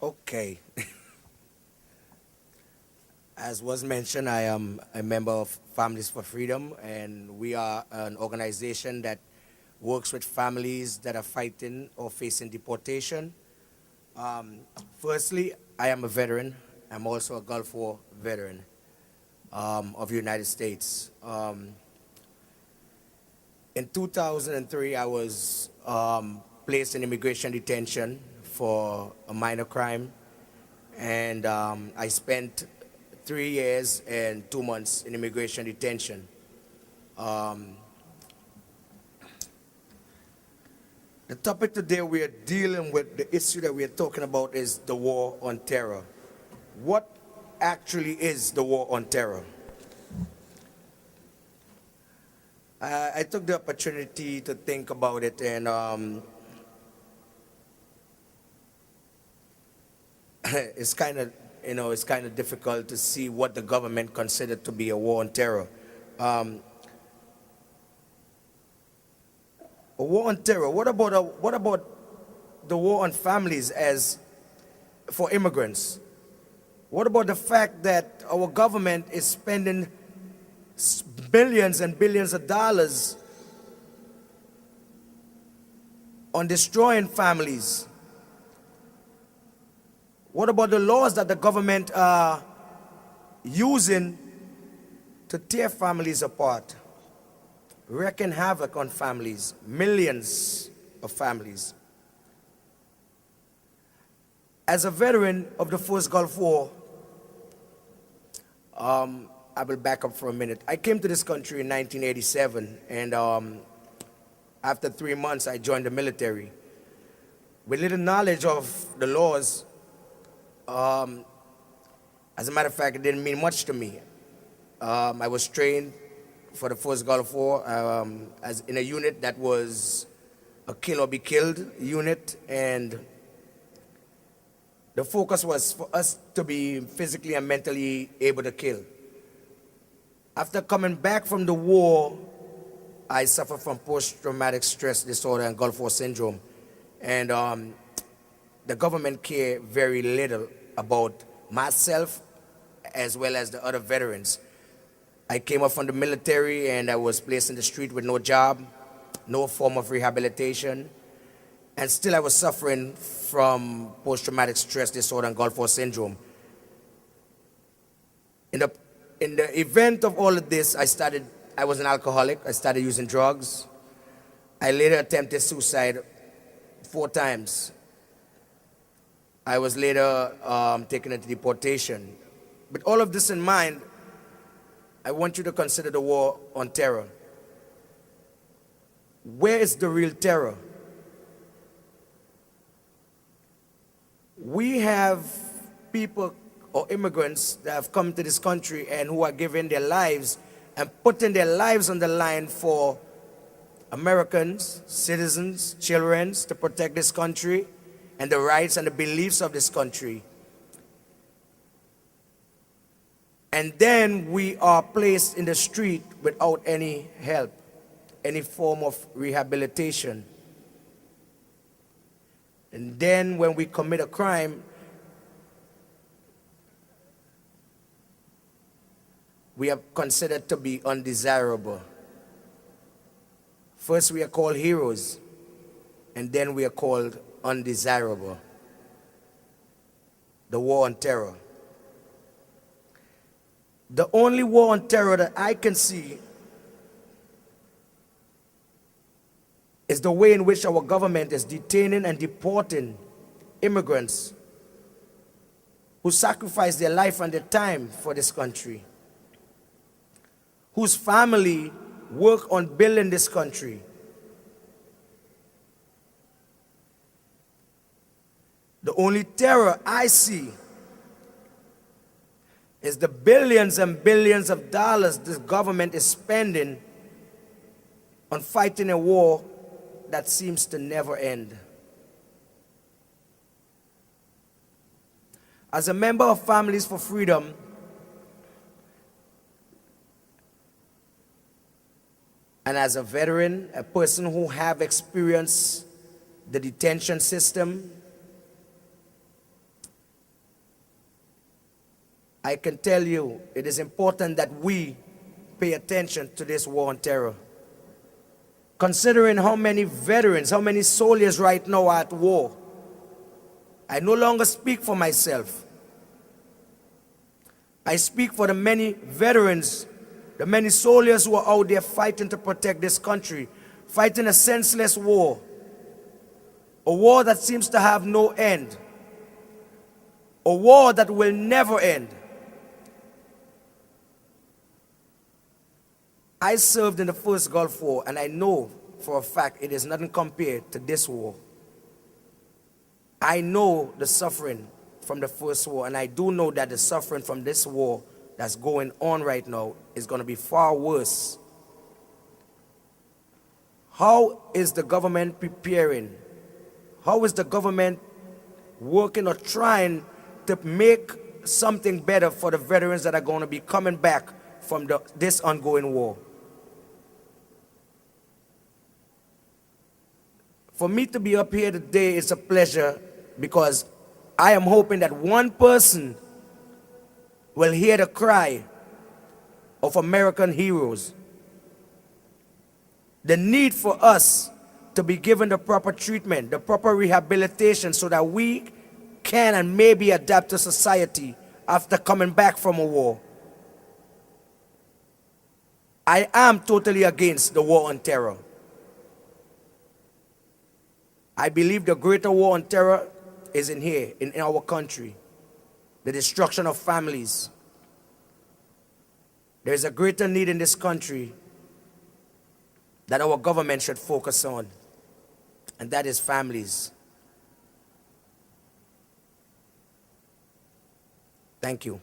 Okay. As was mentioned, I am a member of Families for Freedom, and we are an organization that works with families that are fighting or facing deportation. Um, Firstly, I am a veteran. I'm also a Gulf War veteran of the United States. In 2003, I was placed in immigration detention for a minor crime, and I spent 3 years and 2 months in immigration detention. Um, the topic today we are dealing with, the issue that we are talking about is the war on terror. What actually is the war on terror? I took the opportunity to think about it, and it's kind of it's kind of difficult to see what the government considered to be a war on terror. Um, a war on terror. What about the war on families as for immigrants? What about the fact that our government is spending billions and billions of dollars on destroying families? What about the laws that the government are using to tear families apart, wreaking havoc on families, millions of families? As a veteran of the first Gulf War, I will back up for a minute. I came to this country in 1987, and after 3 months, I joined the military. With little knowledge of the laws, as a matter of fact, it didn't mean much to me. I was trained for the first Gulf War as in a unit that was a kill or be killed unit, and the focus was for us to be physically and mentally able to kill. After coming back from the war, I suffered from post-traumatic stress disorder and Gulf War syndrome, and the government cared very little about myself as well as the other veterans. I came up from the military and I was placed in the street with no job, no form of rehabilitation, and still I was suffering from post-traumatic stress disorder and Gulf War syndrome. In the event of all of this, I was an alcoholic. I started using drugs. I later attempted suicide 4 times. I was later taken into deportation. With all of this in mind, I want you to consider the war on terror. Where is the real terror? We have people or immigrants that have come to this country and who are giving their lives and putting their lives on the line for Americans, citizens, children, to protect this country and the rights and the beliefs of this country. And then we are placed in the street without any help, any form of rehabilitation. And then when we commit a crime, we are considered to be undesirable. First we are called heroes, and then we are called undesirable. The war on terror. The only war on terror that I can see is the way in which our government is detaining and deporting immigrants who sacrifice their life and their time for this country, whose family work on building this country. The only terror I see is the billions and billions of dollars this government is spending on fighting a war that seems to never end. As a member of Families for Freedom, and as a veteran, a person who have experienced the detention system, I can tell you it is important that we pay attention to this war on terror. Considering how many veterans, how many soldiers right now are at war, I no longer speak for myself. I speak for the many veterans, the many soldiers who are out there fighting to protect this country, fighting a senseless war, a war that seems to have no end, a war that will never end. I served in the first Gulf War, and I know for a fact it is nothing compared to this war. I know the suffering from the first war, and I do know that the suffering from this war that's going on right now is going to be far worse. How is the government preparing? How is the government working or trying to make something better for the veterans that are going to be coming back from this ongoing war? For me to be up here today is a pleasure because I am hoping that one person will hear the cry of American heroes. The need for us to be given the proper treatment, the proper rehabilitation so that we can and maybe adapt to society after coming back from a war. I am totally against the war on terror. I believe the greater war on terror is in here, in our country. The destruction of families. There is a greater need in this country that our government should focus on, and that is families. Thank you.